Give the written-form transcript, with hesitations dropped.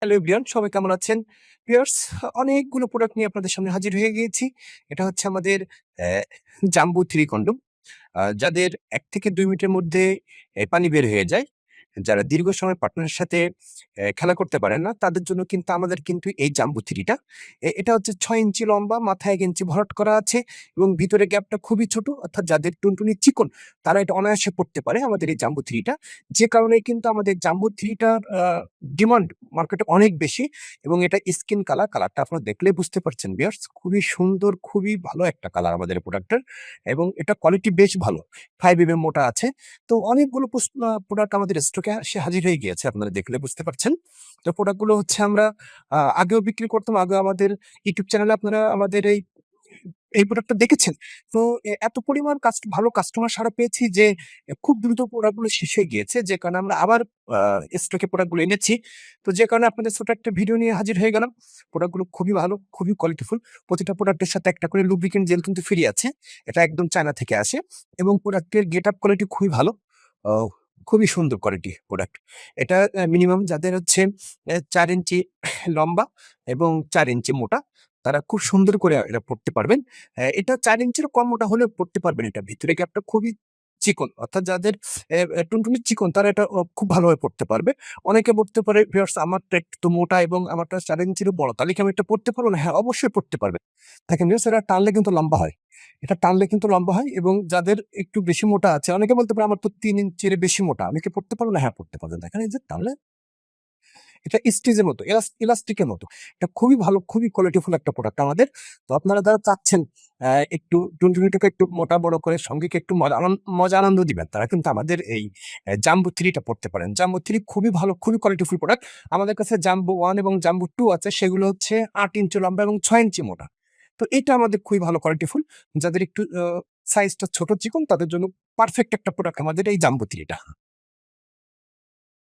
Hello everyone, সবাই কেমন আছেন? ভিউয়ার্স, অনেকগুলো প্রোডাক্ট নিয়ে আপনাদের সামনে হাজির হয়ে গিয়েছি। এটা হচ্ছে আমাদের জাম্বো 3 কন্ডোম। যাদের ১ থেকে ২ মিনিটের মধ্যে পানি বের হয়ে যায়। যারা দীর্ঘ সময় পার্টনারের সাথে খেলা করতে পারেন না, তাদের জন্য কিন্তু আমাদের কিন্তু এই জাম্বো 3 টা। এটা হচ্ছে ৬ ইঞ্চি লম্বা, মাথায় ১ ইঞ্চি ভরাট করা আছে এবং ভিতরে গ্যাপটা খুবই ছোট। অর্থাৎ যাদের টুনটুনি চিকন, তারা এটা অনায়াসে পড়তে পারে আমাদের এই জাম্বো 3 টা। যে কারণে কিন্তু আমাদের জাম্বো 3 টার ডিমান্ড মার্কেটে অনেক বেশি এবং এটা স্কিন কালারটা আপনারা দেখলেই বুঝতে পারছেন ভিউয়ার্স। খুবই সুন্দর, খুবই ভালো একটা কালার আমাদের এই প্রোডাক্টের এবং এটা কোয়ালিটি বেশ ভালো। 5 মোটা আছে। তো অনেকগুলো প্রোডাক্ট আমাদের স্টকে এসে হাজির হয়ে গিয়েছে। আপনারা দেখলে বুঝতে পারছেন। তো প্রোডাক্টগুলো হচ্ছে আমরা আগেও বিক্রি করতাম। আগেও আমাদের ইউটিউব চ্যানেলে আপনারা আমাদের এই প্রোডাক্টটা দেখেছেন। তো এত পরিমাণ ভালো কাস্টমার সাড়া পেয়েছি যে খুব দ্রুত প্রোডাক্টগুলো শেষ হয়ে গিয়েছে। যে কারণে আমরা আবার স্টকে প্রোডাক্টগুলো এনেছি। তো যে কারণে আপনাদের ছোট একটা ভিডিও নিয়ে হাজির হয়ে গেলাম। প্রোডাক্টগুলো খুবই ভালো, খুবই কোয়ালিটিফুল। প্রতিটা প্রোডাক্টের সাথে একটা করে লুব্রিকেন্ট জেল কিন্তু ফ্রি আছে। এটা একদম চায়না থেকে আসে এবং প্রোডাক্টের গেটআপ কোয়ালিটি খুবই ভালো। অ খুবই সুন্দর কোয়ালিটি প্রোডাক্ট। এটা মিনিমাম যাদের হচ্ছে ৪ ইঞ্চি লম্বা এবং ৪ ইঞ্চি মোটা, তারা খুব সুন্দর করে এটা পড়তে পারবেন। এটা ৪ ইঞ্চিরও কম মোটা হলেও পড়তে পারবেন এটা। ভিতরে গ্যাপটা খুবই চিকন। অর্থাৎ যাদের টুনটুনি চিকন তারা এটা খুব ভালোভাবে পড়তে পারবে। অনেকে বলতে পারে ভিউয়ার্স আমারটা একটু মোটা এবং আমারটা ৪ ইঞ্চিরও বড়। তাহলে কি আমি এটা পড়তে পারবো না? হ্যাঁ, অবশ্যই পড়তে পারবেন। দেখেন ভিউয়ার্স, এটা টানলে কিন্তু লম্বা হয়। এটা টানলে কিন্তু লম্বা হয় এবং যাদের একটু বেশি মোটা আছে, অনেকে বলতে পারে আমার তো ৩ ইঞ্চির বেশি মোটা। আমি কি পড়তে পারবো না? হ্যাঁ, পড়তে পারবেন। দেখেন এই যে টানলে এটা স্টিজের মতো, ইলাস্টিকের মতো। এটা খুবই ভালো, খুবই কোয়ালিটিফুল একটা প্রোডাক্ট আমাদের। তো আপনারা যারা চাচ্ছেন একটু টুনটুনিটাকে একটু মোটা বড় করে সঙ্গীকে একটু মজা আনন্দ দিবেন, তারা কিন্তু আমাদের এই জাম্বো 3 টা পড়তে পারেন। জাম্বো 3 খুবই ভালো, খুবই কোয়ালিটিফুল প্রোডাক্ট। আমাদের কাছে জাম্বো 1 এবং জাম্বো 2 আছে। সেগুলো হচ্ছে ৮ ইঞ্চি লম্বা এবং ৬ ইঞ্চি মোটা। তো এটা আমাদের খুবই ভালো কোয়ালিটিফুল। যাদের একটু সাইজটা ছোট চিকন, তাদের জন্য পারফেক্ট একটা প্রোডাক্ট আমাদের এই জাম্বো 3 টা।